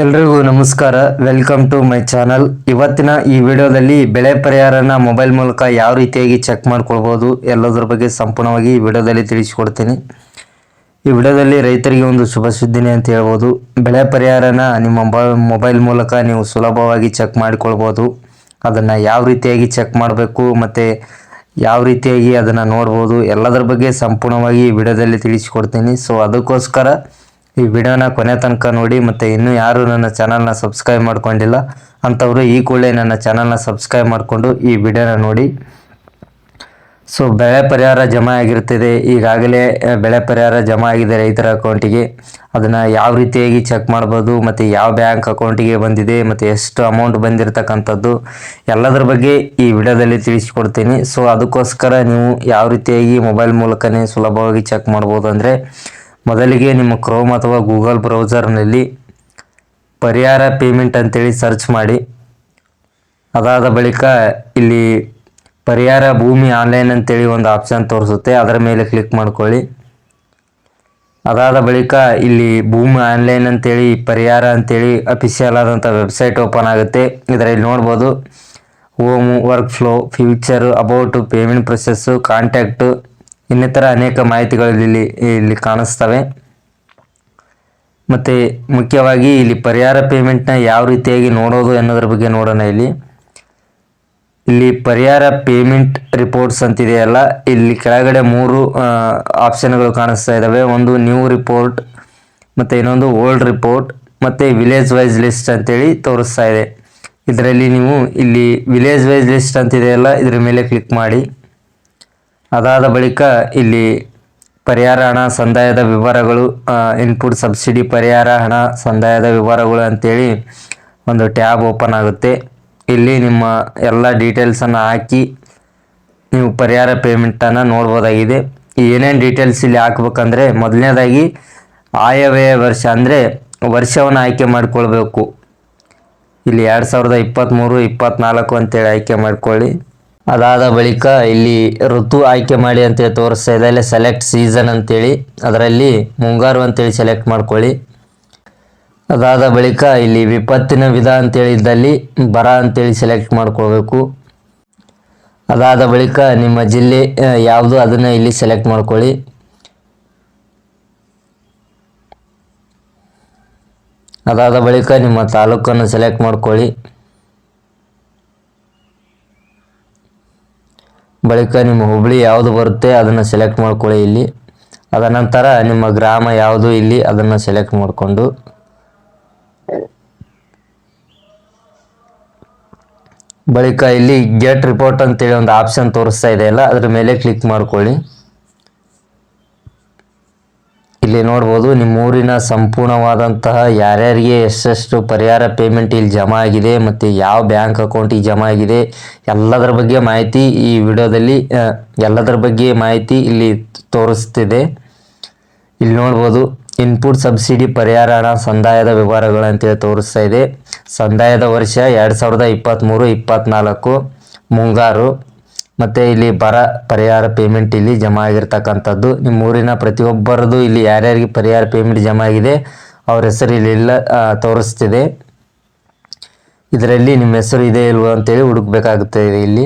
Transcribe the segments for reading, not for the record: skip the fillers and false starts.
ಎಲ್ರಿಗೂ ನಮಸ್ಕಾರ. Welcome to my channel. ಇವತ್ತಿನ ಈ ವಿಡಿಯೋದಲ್ಲಿ ಬೆಳೆ ಪರಿಹಾರನ ಮೊಬೈಲ್ ಮೂಲಕ ಯಾವ ರೀತಿಯಾಗಿ ಚೆಕ್ ಮಾಡ್ಕೊಳ್ಬೋದು ಎಲ್ಲದರ ಬಗ್ಗೆ ಸಂಪೂರ್ಣವಾಗಿ ಈ ವಿಡಿಯೋದಲ್ಲಿ ತಿಳಿಸಿಕೊಡ್ತೀನಿ. ಈ ವಿಡಿಯೋದಲ್ಲಿ ರೈತರಿಗೆ ಒಂದು ಶುಭ ಸುದ್ದಿನೇ ಅಂತ ಹೇಳ್ಬೋದು. ಬೆಳೆ ಪರಿಹಾರನ ನಿಮ್ಮ ಮೊಬೈಲ್ ಮೂಲಕ ನೀವು ಸುಲಭವಾಗಿ ಚೆಕ್ ಮಾಡಿಕೊಳ್ಬೋದು. ಅದನ್ನು ಯಾವ ರೀತಿಯಾಗಿ ಚೆಕ್ ಮಾಡಬೇಕು ಮತ್ತು ಯಾವ ರೀತಿಯಾಗಿ ಅದನ್ನು ನೋಡ್ಬೋದು ಎಲ್ಲದರ ಬಗ್ಗೆ ಸಂಪೂರ್ಣವಾಗಿ ಈ ವಿಡಿಯೋದಲ್ಲಿ ತಿಳಿಸಿಕೊಡ್ತೀನಿ. ಸೊ ಅದಕ್ಕೋಸ್ಕರ ಈ ವಿಡಿಯೋನ ಕೊನೆ ತನಕ ನೋಡಿ. ಮತ್ತು ಇನ್ನೂ ಯಾರು ನನ್ನ ಚಾನಲ್ನ ಸಬ್ಸ್ಕ್ರೈಬ್ ಮಾಡ್ಕೊಂಡಿಲ್ಲ ಅಂಥವರು ಈ ಕೂಡಲೇ ನನ್ನ ಚಾನಲ್ನ ಸಬ್ಸ್ಕ್ರೈಬ್ ಮಾಡಿಕೊಂಡು ಈ ವಿಡಿಯೋನ ನೋಡಿ. ಸೊ ಬೆಳೆ ಪರಿಹಾರ ಜಮಾ ಆಗಿರ್ತಿದೆ, ಈಗಾಗಲೇ ಬೆಳೆ ಪರಿಹಾರ ಜಮಾ ಆಗಿದೆ ರೈತರ ಅಕೌಂಟಿಗೆ. ಅದನ್ನು ಯಾವ ರೀತಿಯಾಗಿ ಚೆಕ್ ಮಾಡ್ಬೋದು ಮತ್ತು ಯಾವ ಬ್ಯಾಂಕ್ ಅಕೌಂಟಿಗೆ ಬಂದಿದೆ ಮತ್ತು ಎಷ್ಟು ಅಮೌಂಟ್ ಬಂದಿರತಕ್ಕಂಥದ್ದು ಎಲ್ಲದರ ಬಗ್ಗೆ ಈ ವಿಡಿಯೋದಲ್ಲಿ ತಿಳಿಸ್ಕೊಡ್ತೀನಿ. ಸೊ ಅದಕ್ಕೋಸ್ಕರ ನೀವು ಯಾವ ರೀತಿಯಾಗಿ ಮೊಬೈಲ್ ಮೂಲಕನೇ ಸುಲಭವಾಗಿ ಚೆಕ್ ಮಾಡ್ಬೋದು ಅಂದರೆ, ಮೊದಲಿಗೆ ನಿಮ್ಮ ಕ್ರೋಮ್ ಅಥವಾ ಗೂಗಲ್ ಬ್ರೌಸರ್ನಲ್ಲಿ ಪರಿಹಾರ ಪೇಮೆಂಟ್ ಅಂತೇಳಿ ಸರ್ಚ್ ಮಾಡಿ. ಅದಾದ ಬಳಿಕ ಇಲ್ಲಿ ಪರಿಹಾರ ಭೂಮಿ ಆನ್ಲೈನ್ ಅಂತೇಳಿ ಒಂದು ಆಪ್ಷನ್ ತೋರಿಸುತ್ತೆ, ಅದರ ಮೇಲೆ ಕ್ಲಿಕ್ ಮಾಡ್ಕೊಳ್ಳಿ. ಅದಾದ ಬಳಿಕ ಇಲ್ಲಿ ಭೂಮಿ ಆನ್ಲೈನ್ ಅಂತೇಳಿ ಪರಿಹಾರ ಅಂತೇಳಿ ಅಫಿಷಿಯಲ್ ಆದಂಥ ವೆಬ್ಸೈಟ್ ಓಪನ್ ಆಗುತ್ತೆ. ಇದರಲ್ಲಿ ನೋಡ್ಬೋದು home, work flow, future, about, payment process, contact ಇನ್ನಿತರ ಅನೇಕ ಮಾಹಿತಿಗಳು ಇಲ್ಲಿ ಕಾಣಿಸ್ತವೆ. ಮತ್ತು ಮುಖ್ಯವಾಗಿ ಇಲ್ಲಿ ಪರಿಹಾರ ಪೇಮೆಂಟ್ನ ಯಾವ ರೀತಿಯಾಗಿ ನೋಡೋದು ಅನ್ನೋದ್ರ ಬಗ್ಗೆ ನೋಡೋಣ. ಇಲ್ಲಿ ಪರಿಹಾರ ಪೇಮೆಂಟ್ ರಿಪೋರ್ಟ್ಸ್ ಅಂತಿದೆಯಲ್ಲ, ಇಲ್ಲಿ ಕೆಳಗಡೆ 3 ಆಪ್ಷನ್ಗಳು ಕಾಣಿಸ್ತಾ ಇದ್ದಾವೆ. ಒಂದು ನ್ಯೂ ರಿಪೋರ್ಟ್, ಮತ್ತು ಇನ್ನೊಂದು ಓಲ್ಡ್ ರಿಪೋರ್ಟ್, ಮತ್ತು ವಿಲೇಜ್ ವೈಸ್ ಲಿಸ್ಟ್ ಅಂತೇಳಿ ತೋರಿಸ್ತಾ ಇದೆ. ಇದರಲ್ಲಿ ನೀವು ಇಲ್ಲಿ ವಿಲೇಜ್ ವೈಸ್ ಲಿಸ್ಟ್ ಅಂತಿದೆಯಲ್ಲ, ಇದ್ರ ಮೇಲೆ ಕ್ಲಿಕ್ ಮಾಡಿ. ಅದಾದ ಬಳಿಕ ಇಲ್ಲಿ ಪರಿಹಾರ ಹಣ ಸಂದಾಯದ ವಿವರಗಳು, ಇನ್ಪುಟ್ ಸಬ್ಸಿಡಿ ಪರಿಹಾರ ಹಣ ಸಂದಾಯದ ವಿವರಗಳು ಅಂತೇಳಿ ಒಂದು ಟ್ಯಾಬ್ ಓಪನ್ ಆಗುತ್ತೆ. ಇಲ್ಲಿ ನಿಮ್ಮ ಎಲ್ಲ ಡೀಟೇಲ್ಸನ್ನು ಹಾಕಿ ನೀವು ಪರಿಹಾರ ಪೇಮೆಂಟನ್ನು ನೋಡ್ಬೋದಾಗಿದೆ. ಏನೇನು ಡೀಟೇಲ್ಸ್ ಇಲ್ಲಿ ಹಾಕ್ಬೇಕಂದ್ರೆ, ಮೊದಲನೇದಾಗಿ ಆಯವ್ಯಯ ವರ್ಷ ಅಂದರೆ ವರ್ಷವನ್ನು ಆಯ್ಕೆ ಮಾಡಿಕೊಳ್ಬೇಕು. ಇಲ್ಲಿ 2023, 24 ಅಂತೇಳಿ ಆಯ್ಕೆ ಮಾಡ್ಕೊಳ್ಳಿ. ಅದಾದ ಬಳಿಕ ಇಲ್ಲಿ ಋತು ಆಯ್ಕೆ ಮಾಡಿ ಅಂತೇಳಿ ತೋರಿಸ್ತಾ ಇದೆ. ಅಲ್ಲಿ ಸೆಲೆಕ್ಟ್ ಸೀಸನ್ ಅಂತೇಳಿ ಅದರಲ್ಲಿ ಮುಂಗಾರು ಅಂತೇಳಿ ಸೆಲೆಕ್ಟ್ ಮಾಡ್ಕೊಳ್ಳಿ. ಅದಾದ ಬಳಿಕ ಇಲ್ಲಿ ವಿಪತ್ತಿನ ವಿಧ ಅಂತೇಳಿ ಇದ್ದಲ್ಲಿ ಬರ ಅಂತೇಳಿ ಸೆಲೆಕ್ಟ್ ಮಾಡ್ಕೊಳ್ಬೇಕು. ಅದಾದ ಬಳಿಕ ನಿಮ್ಮ ಜಿಲ್ಲೆ ಯಾವುದು ಅದನ್ನು ಇಲ್ಲಿ ಸೆಲೆಕ್ಟ್ ಮಾಡ್ಕೊಳ್ಳಿ. ಅದಾದ ಬಳಿಕ ನಿಮ್ಮ ತಾಲೂಕನ್ನು ಸೆಲೆಕ್ಟ್ ಮಾಡ್ಕೊಳ್ಳಿ. ಬಳಿಕ ನಿಮ್ಮ ಹುಬ್ಳಿ ಯಾವುದು ಬರುತ್ತೆ ಅದನ್ನು ಸೆಲೆಕ್ಟ್ ಮಾಡ್ಕೊಳ್ಳಿ ಇಲ್ಲಿ. ಅದ ನಂತರ ನಿಮ್ಮ ಗ್ರಾಮ ಯಾವುದು ಇಲ್ಲಿ ಅದನ್ನು ಸೆಲೆಕ್ಟ್ ಮಾಡಿಕೊಂಡು ಬಳಿಕ ಇಲ್ಲಿ ಗೆಟ್ ರಿಪೋರ್ಟ್ ಅಂತೇಳಿ ಒಂದು ಆಪ್ಷನ್ ತೋರಿಸ್ತಾ ಇದೆಯಲ್ಲ, ಅದ್ರ ಮೇಲೆ ಕ್ಲಿಕ್ ಮಾಡ್ಕೊಳ್ಳಿ. ಇಲ್ಲಿ ನೋಡ್ಬೋದು ನಿಮ್ಮ ಊರಿನ ಸಂಪೂರ್ಣವಾದಂತಹ ಯಾರ್ಯಾರಿಗೆ ಎಷ್ಟೆಷ್ಟು ಪರಿಹಾರ ಪೇಮೆಂಟ್ ಇಲ್ಲಿ ಜಮಾ ಆಗಿದೆ ಮತ್ತು ಯಾವ ಬ್ಯಾಂಕ್ ಅಕೌಂಟಿಗೆ ಜಮಾ ಆಗಿದೆ ಎಲ್ಲದರ ಬಗ್ಗೆ ಮಾಹಿತಿ ಈ ವಿಡಿಯೋದಲ್ಲಿ ಎಲ್ಲದರ ಬಗ್ಗೆ ಮಾಹಿತಿ ಇಲ್ಲಿ ತೋರಿಸ್ತಿದೆ. ಇಲ್ಲಿ ನೋಡ್ಬೋದು ಇನ್ಪುಟ್ ಸಬ್ಸಿಡಿ ಪರಿಹಾರ ಹಣ ಸಂದಾಯದ ವಿವರಗಳು ಅಂತೇಳಿ ತೋರಿಸ್ತಾ ಇದೆ. ಸಂದಾಯದ ವರ್ಷ 2023, 24 ಮುಂಗಾರು, ಮತ್ತು ಇಲ್ಲಿ ಬರ ಪರಿಹಾರ ಪೇಮೆಂಟ್ ಇಲ್ಲಿ ಜಮಾ ಆಗಿರ್ತಕ್ಕಂಥದ್ದು. ನಿಮ್ಮ ಊರಿನ ಪ್ರತಿಯೊಬ್ಬರದು ಇಲ್ಲಿ ಯಾರ್ಯಾರಿಗೆ ಪರಿಹಾರ ಪೇಮೆಂಟ್ ಜಮಾ ಆಗಿದೆ ಅವ್ರ ಹೆಸರು ಇಲ್ಲೆಲ್ಲ ತೋರಿಸ್ತಿದೆ. ಇದರಲ್ಲಿ ನಿಮ್ಮ ಹೆಸರು ಇದೆ ಇಲ್ವೋ ಅಂತೇಳಿ ಹುಡುಕ್ಬೇಕಾಗುತ್ತೆ. ಇಲ್ಲಿ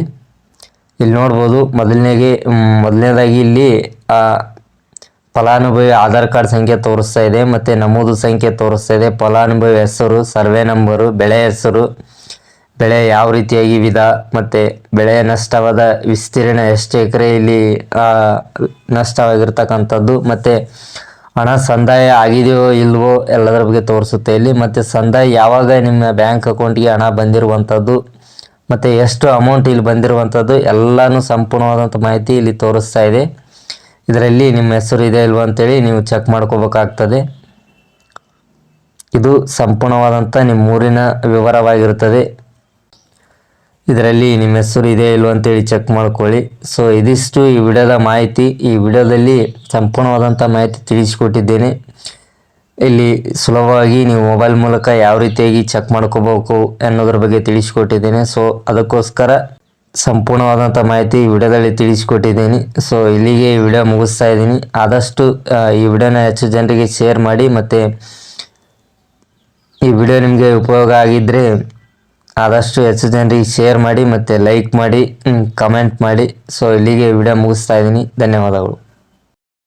ನೋಡ್ಬೋದು ಮೊದಲನೇದಾಗಿ ಇಲ್ಲಿ ಫಲಾನುಭವಿ ಆಧಾರ್ ಕಾರ್ಡ್ ಸಂಖ್ಯೆ ತೋರಿಸ್ತಾ ಇದೆ, ಮತ್ತು ನಮೂದು ಸಂಖ್ಯೆ ತೋರಿಸ್ತಾ ಇದೆ, ಫಲಾನುಭವಿ ಹೆಸರು, ಸರ್ವೆ ನಂಬರು, ಬೆಳೆ ಹೆಸರು, ಬೆಳೆ ಯಾವ ರೀತಿಯಾಗಿ ವಿಧ, ಮತ್ತು ಬೆಳೆ ನಷ್ಟವಾದ ವಿಸ್ತೀರ್ಣ ಎಷ್ಟು ಎಕರೆ ಇಲ್ಲಿ ನಷ್ಟವಾಗಿರ್ತಕ್ಕಂಥದ್ದು, ಮತ್ತು ಹಣ ಸಂದಾಯ ಆಗಿದೆಯೋ ಇಲ್ವೋ ಎಲ್ಲದರ ಬಗ್ಗೆ ತೋರಿಸುತ್ತೆ ಇಲ್ಲಿ. ಮತ್ತು ಸಂದಾಯ ಯಾವಾಗ ನಿಮ್ಮ ಬ್ಯಾಂಕ್ ಅಕೌಂಟಿಗೆ ಹಣ ಬಂದಿರುವಂಥದ್ದು ಮತ್ತು ಎಷ್ಟು ಅಮೌಂಟ್ ಇಲ್ಲಿ ಬಂದಿರುವಂಥದ್ದು ಎಲ್ಲನೂ ಸಂಪೂರ್ಣವಾದಂಥ ಮಾಹಿತಿ ಇಲ್ಲಿ ತೋರಿಸ್ತಾ ಇದೆ. ಇದರಲ್ಲಿ ನಿಮ್ಮ ಹೆಸರು ಇದೆ ಇಲ್ವೋ ಅಂತೇಳಿ ನೀವು ಚೆಕ್ ಮಾಡ್ಕೋಬೇಕಾಗ್ತದೆ. ಇದು ಸಂಪೂರ್ಣವಾದಂಥ ನಿಮ್ಮ ಊರಿನ ವಿವರವಾಗಿರುತ್ತದೆ. ಇದರಲ್ಲಿ ನಿಮ್ಮ ಹೆಸರು ಇದೆ ಇಲ್ವೋ ಅಂತೇಳಿ ಚೆಕ್ ಮಾಡ್ಕೊಳ್ಳಿ. ಸೊ ಇದಿಷ್ಟು ಈ ವಿಡಿಯೋದ ಮಾಹಿತಿ. ಈ ವಿಡಿಯೋದಲ್ಲಿ ಸಂಪೂರ್ಣವಾದಂಥ ಮಾಹಿತಿ ತಿಳಿಸಿಕೊಟ್ಟಿದ್ದೇನೆ. ಇಲ್ಲಿ ಸುಲಭವಾಗಿ ನೀವು ಮೊಬೈಲ್ ಮೂಲಕ ಯಾವ ರೀತಿಯಾಗಿ ಚೆಕ್ ಮಾಡ್ಕೋಬೇಕು ಅನ್ನೋದ್ರ ಬಗ್ಗೆ ತಿಳಿಸಿಕೊಟ್ಟಿದ್ದೇನೆ. ಸೊ ಅದಕ್ಕೋಸ್ಕರ ಸಂಪೂರ್ಣವಾದಂಥ ಮಾಹಿತಿ ಈ ವಿಡಿಯೋದಲ್ಲಿ ತಿಳಿಸಿಕೊಟ್ಟಿದ್ದೀನಿ. ಸೊ ಇಲ್ಲಿಗೆ ಈ ವಿಡಿಯೋ ಮುಗಿಸ್ತಾ ಇದ್ದೀನಿ. ಆದಷ್ಟು ಈ ವಿಡಿಯೋನ ಹೆಚ್ಚು ಜನರಿಗೆ ಶೇರ್ ಮಾಡಿ, ಮತ್ತು ಈ ವಿಡಿಯೋ ನಿಮಗೆ ಉಪಯೋಗ ಆಗಿದ್ದರೆ ಆದಷ್ಟು ಹೆಚ್ಚು ಜನರಿಗೆ ಶೇರ್ ಮಾಡಿ ಮತ್ತು ಲೈಕ್ ಮಾಡಿ ಕಮೆಂಟ್ ಮಾಡಿ. ಸೊ ಇಲ್ಲಿಗೆ ವಿಡಿಯೋ ಮುಗಿಸ್ತಾ ಇದ್ದೀನಿ. ಧನ್ಯವಾದಗಳು.